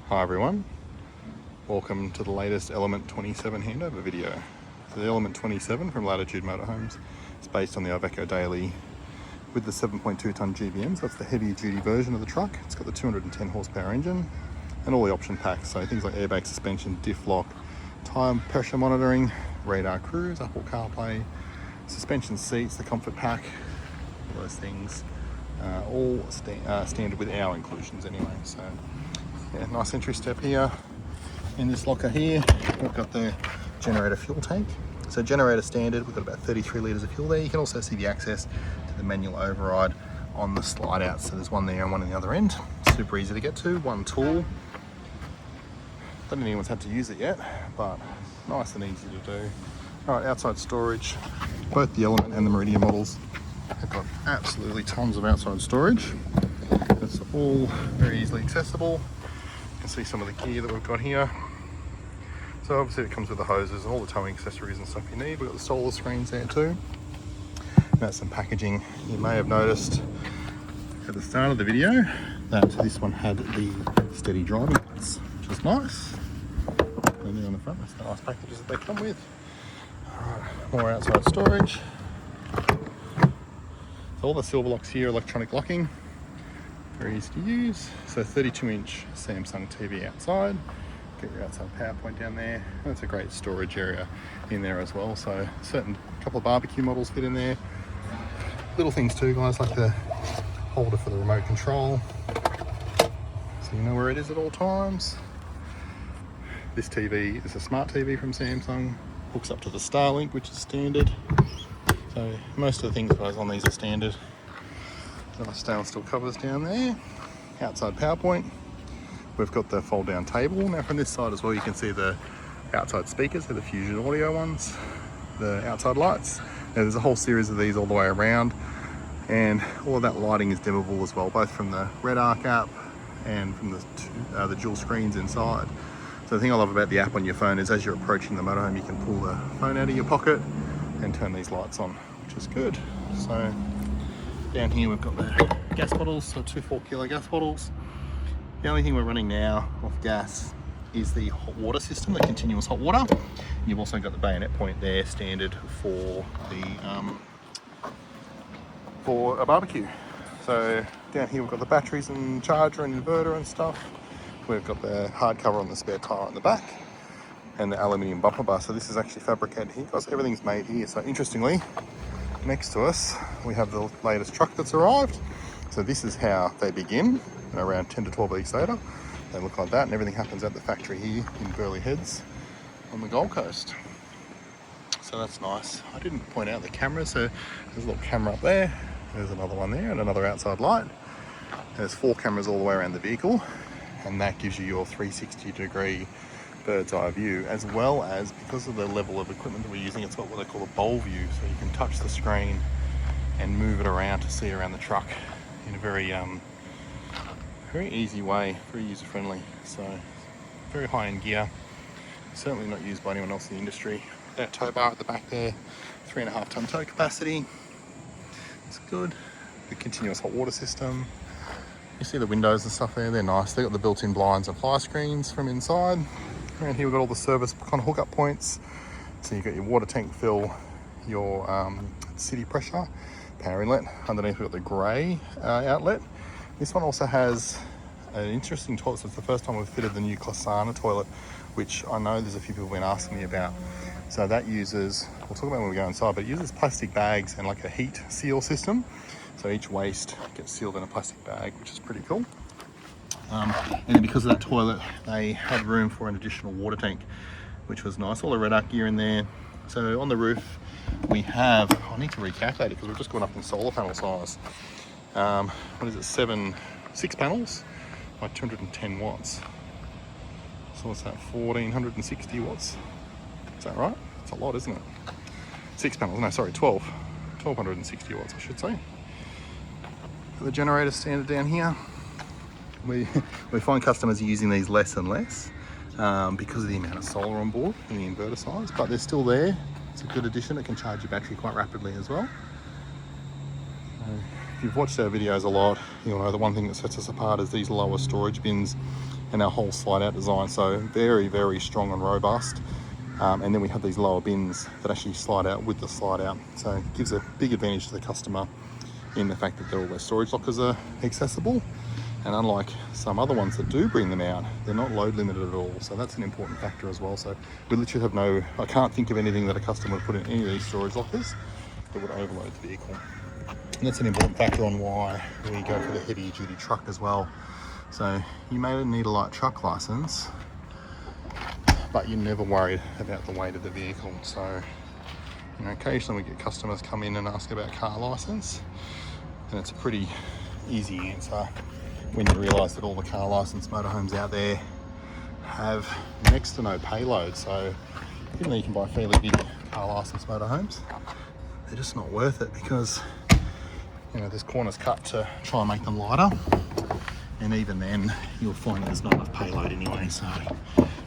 Hi everyone, welcome to the latest Element 27 handover video. So the Element 27 from Latitude Motorhomes is based on the Iveco Daily with the 7.2 tonne GBM, so that's the heavier duty version of the truck. It's got the 210 horsepower engine and all the option packs, so things like airbag suspension, diff lock, tyre pressure monitoring, radar cruise, Apple CarPlay, suspension seats, the comfort pack, all those things, all standard with our inclusions anyway. So yeah, nice entry step here. In this locker here, we've got the generator fuel tank. So generator standard, we've got about 33 litres of fuel there. You can also see the access to the manual override on the slide out. So there's one there and one on the other end. Super easy to get to, one tool. Don't think anyone's had to use it yet, but nice and easy to do. All right, outside storage. Both the Element and the Meridian models have got absolutely tons of outside storage. It's all very easily accessible. You can see some of the gear that we've got here. So obviously it comes with the hoses and all the towing accessories and stuff you need. We've got the solar screens there too. That's some packaging. You may have noticed at the start of the video that this one had the steady driving lights, which is nice. And there on the front, that's the nice packages that they come with. Alright, more outside storage. So all the silver locks here, electronic locking. Very easy to use. So 32-inch Samsung TV outside. Get your outside power point down there. And it's a great storage area in there as well. So certain couple of barbecue models fit in there. Little things too, guys, like the holder for the remote control, so you know where it is at all times. This TV is a smart TV from Samsung. Hooks up to the Starlink, which is standard. So most of the things guys on these are standard. Nice stainless steel covers down there. Outside power point. We've got the fold down table. Now from this side as well you can see the outside speakers, they're the Fusion Audio ones. The outside lights. Now there's a whole series of these all the way around, and all of that lighting is dimmable as well, both from the Red Arc app and from the dual screens inside. So the thing I love about the app on your phone is as you're approaching the motorhome you can pull the phone out of your pocket and turn these lights on, which is good. So down here we've got the gas bottles, so 2 4-kilo gas bottles. The only thing we're running now off gas is the hot water system, the continuous hot water. You've also got the bayonet point there, standard for a barbecue. So down here we've got the batteries and charger and inverter and stuff. We've got the hard cover on the spare tyre on the back and the aluminium bumper bar. So this is actually fabricated here, guys. Everything's made here. So interestingly, next to us we have the latest truck that's arrived. So this is how they begin. Around 10 to 12 weeks later they look like that, and everything happens at the factory here in Burleigh Heads on the Gold Coast. So that's nice. I didn't point out the camera, so there's a little camera up there, there's another one there, and another outside light. There's 4 cameras all the way around the vehicle, and that gives you your 360-degree bird's eye view, as well as, because of the level of equipment that we're using, it's got what they call a bowl view, so you can touch the screen and move it around to see around the truck in a very easy way, very user-friendly. So very high-end gear, certainly not used by anyone else in the industry. That tow bar at the back there, 3.5 tonne tow capacity. It's good. The continuous hot water system. You see the windows and stuff there, they're nice. They've got the built-in blinds and fire screens from inside. Around here we've got all the service kind of hookup points. So you've got your water tank fill, your city pressure, power inlet. Underneath we've got the grey outlet. This one also has an interesting toilet. So it's the first time we've fitted the new Klasana toilet, which I know there's a few people have been asking me about. So that uses, we'll talk about when we go inside, but it uses plastic bags and like a heat seal system. So each waste gets sealed in a plastic bag, which is pretty cool. And then because of that toilet, they had room for an additional water tank, which was nice. All the Red Arc gear in there. So on the roof, we have, I need to recalculate it because we've just gone up in solar panel size. What is it, 6 panels by 210 watts. So what's that, 1460 watts? Is that right? It's a lot, isn't it? 6 panels, no, sorry, 1260 watts, I should say. The generator standard down here. We find customers are using these less and less because of the amount of solar on board and the inverter size, but they're still there. It's a good addition. It can charge your battery quite rapidly as well. If you've watched our videos a lot, you'll know the one thing that sets us apart is these lower storage bins and our whole slide out design. So very, very strong and robust. And then we have these lower bins that actually slide out with the slide out. So it gives a big advantage to the customer in the fact that all their storage lockers are accessible. And unlike some other ones that do bring them out, they're not load limited at all. So that's an important factor as well. So we literally have I can't think of anything that a customer would put in any of these storage lockers that would overload the vehicle. And that's an important factor on why we go for the heavy duty truck as well. So you may need a light truck license, but you're never worried about the weight of the vehicle. So, you know, occasionally we get customers come in and ask about car license, and it's a pretty easy answer when you realise that all the car licensed motorhomes out there have next to no payload. So even though you can buy fairly big car licensed motorhomes, they're just not worth it because, you know, there's corners cut to try and make them lighter, and even then you'll find there's not enough payload anyway. So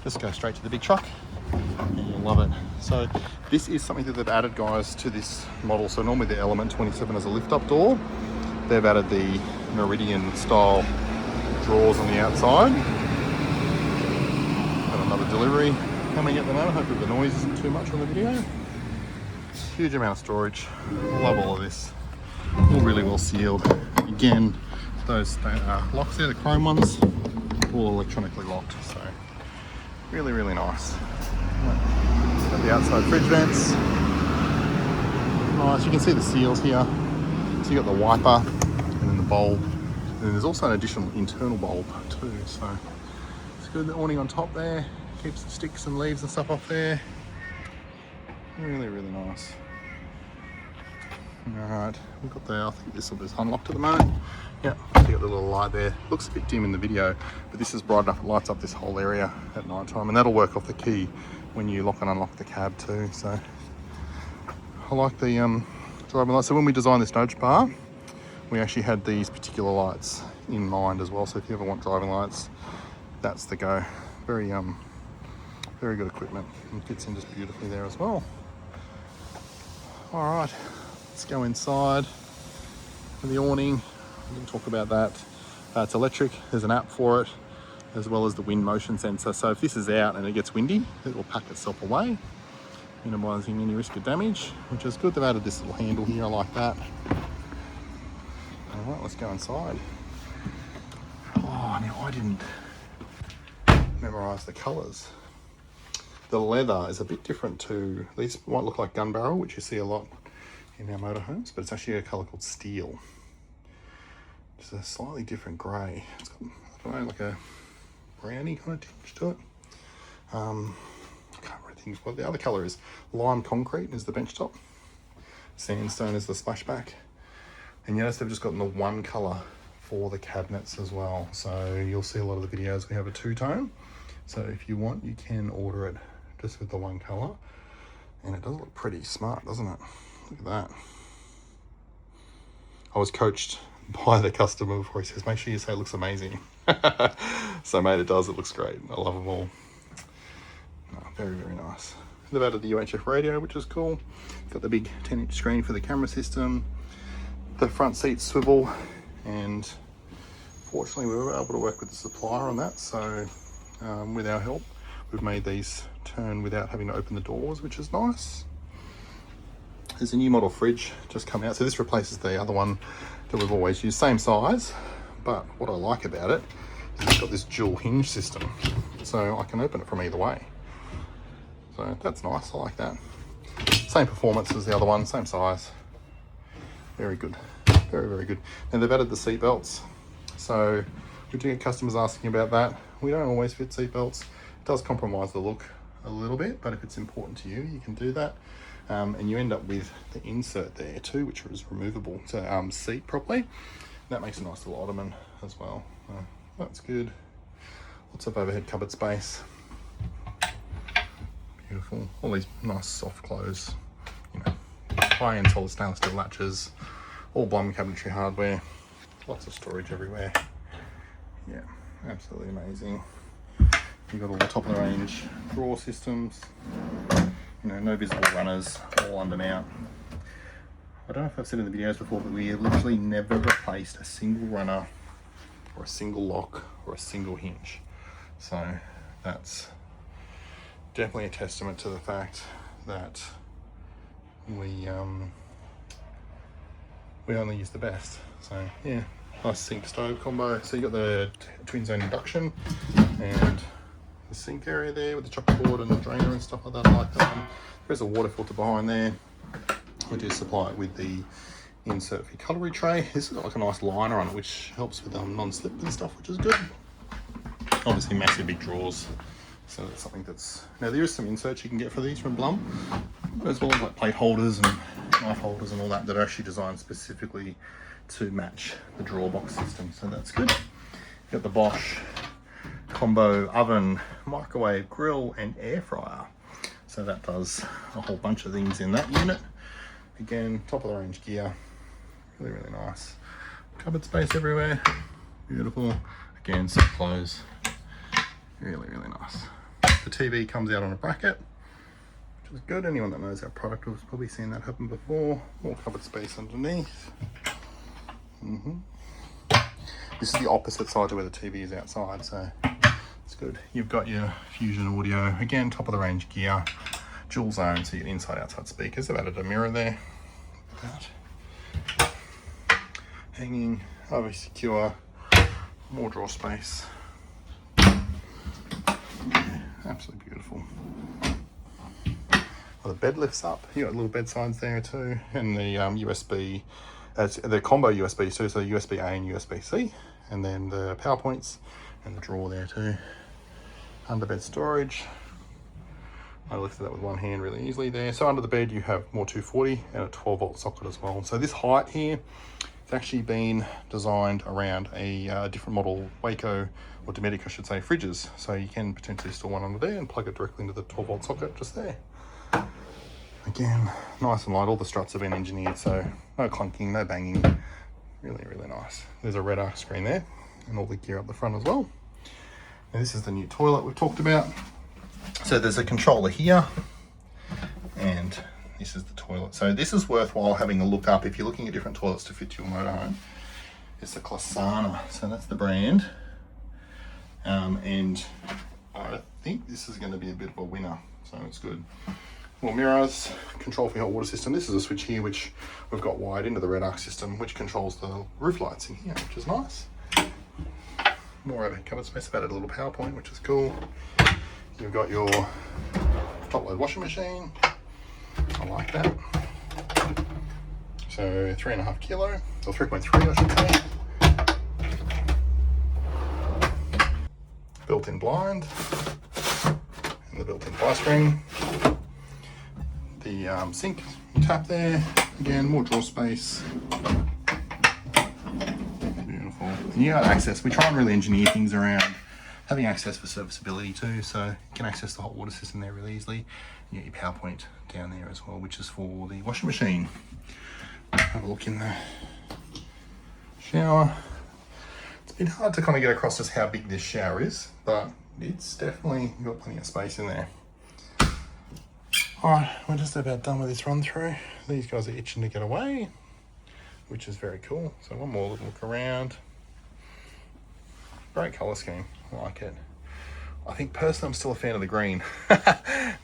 just go straight to the big truck and you'll love it. So this is something that they've added, guys, to this model. So normally the Element 27 has a lift up door. They've added the Meridian style drawers on the outside. Got another delivery coming at the moment. Hopefully the noise isn't too much on the video. Huge amount of storage. Love all of this. All really well sealed. Again, those locks there, the chrome ones, all electronically locked. So really, really nice. Got the outside fridge vents. Nice. You can see the seals here. So you got the wiper and then the bulb. And then there's also an additional internal bulb too. So it's good. The awning on top there keeps the sticks and leaves and stuff off there. Really, really nice. Alright, we've got I think this is unlocked at the moment. Yeah, you got the little light there. Looks a bit dim in the video, but this is bright enough, it lights up this whole area at night time, and that'll work off the key when you lock and unlock the cab too. So I like the driving lights. So when we designed this nudge bar, we actually had these particular lights in mind as well. So if you ever want driving lights, that's the go. Very very good equipment, and fits in just beautifully there as well. All right, let's go inside for the awning. We can talk about that. It's electric. There's an app for it, as well as the wind motion sensor. So if this is out and it gets windy, it will pack itself away, minimising any risk of damage, which is good. They've added this little handle here. I like that. All right, let's go inside. Oh, now I didn't memorise the colours. The leather is a bit different to, these might look like gun barrel, which you see a lot in our motorhomes, but it's actually a colour called steel. It's a slightly different grey. It's got, I don't know, like a browny kind of tinge to it. I can't really think what the other colour is. Lime concrete is the benchtop. Sandstone is the splashback. And you notice they've just gotten the one colour for the cabinets as well. So you'll see a lot of the videos we have a two-tone. So if you want, you can order it just with the one colour. And it does look pretty smart, doesn't it? Look at that. I was coached by the customer before. He says, make sure you say it looks amazing. So mate, it does. It looks great. I love them all. No, very, very nice. They've added the UHF radio, which is cool. Got the big 10-inch screen for the camera system. The front seats swivel, and fortunately we were able to work with the supplier on that. So with our help, we've made these turn without having to open the doors, which is nice. There's a new model fridge just come out. So this replaces the other one that we've always used, same size, but what I like about it is it's got this dual hinge system. So I can open it from either way. So that's nice, I like that. Same performance as the other one, same size. Very good, very, very good. And they've added the seat belts. So we do get customers asking about that. We don't always fit seat belts. It does compromise the look a little bit, but if it's important to you, you can do that. And you end up with the insert there too, which is removable to seat properly. That makes a nice little ottoman as well. That's good. Lots of overhead cupboard space. Beautiful. All these nice soft close, you know, high-end solid stainless steel latches, all Blum cabinetry hardware. Lots of storage everywhere. Yeah, absolutely amazing. You've got all the top of the range drawer systems. You know, no visible runners, all under mount. I don't know if I've said in the videos before, but we have literally never replaced a single runner or a single lock or a single hinge. So that's definitely a testament to the fact that we only use the best. So yeah, nice sink stove combo. So you got the twin zone induction and the sink area there with the chopping board and the drainer and stuff like that. I like that one. There's a water filter behind there. We do supply it with the insert for your cutlery tray. This has got like a nice liner on it, which helps with non-slip and stuff, which is good. Obviously massive big drawers. So that's something that's... Now there is some inserts you can get for these from Blum, as well as like plate holders and knife holders and all that are actually designed specifically to match the drawer box system. So that's good. You've got the Bosch combo oven, microwave, grill and air fryer. So that does a whole bunch of things in that unit. Again, top of the range gear. Really, really nice. Cupboard space everywhere. Beautiful. Again, some clothes. Really, really nice. The TV comes out on a bracket, which is good. Anyone that knows our product has probably seen that happen before. More cupboard space underneath. This is the opposite side to where the TV is outside, so it's good. You've got your Fusion audio. Again, top of the range gear. Dual zone, so you get inside outside speakers. They've added a mirror there. That. Hanging, overly secure. More drawer space. Absolutely beautiful. Well, the bed lifts up. You got little bed sides there too, and the USB, the combo USB too. So USB A and USB C, and then the power points and the drawer there too. Underbed storage. I lifted that with one hand really easily there. So under the bed you have more 240 and a 12-volt socket as well. So this height here, it's actually been designed around a different model Waco, or Dometic I should say, fridges. So you can potentially store one under there and plug it directly into the 12-volt socket just there. Again, nice and light. All the struts have been engineered, so no clunking, no banging. Really, really nice. There's a red arc screen there and all the gear up the front as well. Now this is the new toilet we've talked about. So there's a controller here and this is the toilet. So this is worthwhile having a look up if you're looking at different toilets to fit your motorhome. It's the Classana, so that's the brand. And I think this is going to be a bit of a winner, so it's good. More mirrors, control for your hot water system. This is a switch here which we've got wired into the red arc system, which controls the roof lights in here, which is nice. More overhead cupboard space. I've added a little power point, which is cool. You've got your top load washing machine. I like that. So 3.5 kilo, or 3.3 I should say. Built-in blind and the built-in fly screen. The sink tap there. Again, more drawer space. Beautiful. And you got access. We try and really engineer things around having access for serviceability too, so you can access the hot water system there really easily. You get your power point down there as well, which is for the washing machine. Have a look in the shower. It's been hard to kind of get across just how big this shower is, but it's definitely got plenty of space in there. All right, we're just about done with this run through. These guys are itching to get away, which is very cool. So one more little look around. Great color scheme, I like it. I think personally I'm still a fan of the green.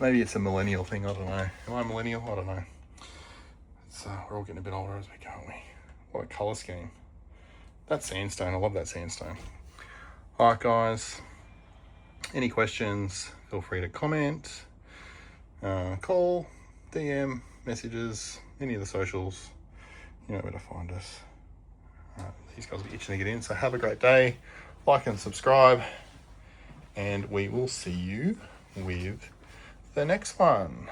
Maybe it's a millennial thing, I don't know. Am I a millennial? I don't know. So we're all getting a bit older as we go, aren't we? What a color scheme. That sandstone, I love that sandstone. All right guys, any questions, feel free to comment, call, DM, messages, any of the socials, you know where to find us. These guys will be itching to get in, so have a great day. Like and subscribe, and we will see you with the next one.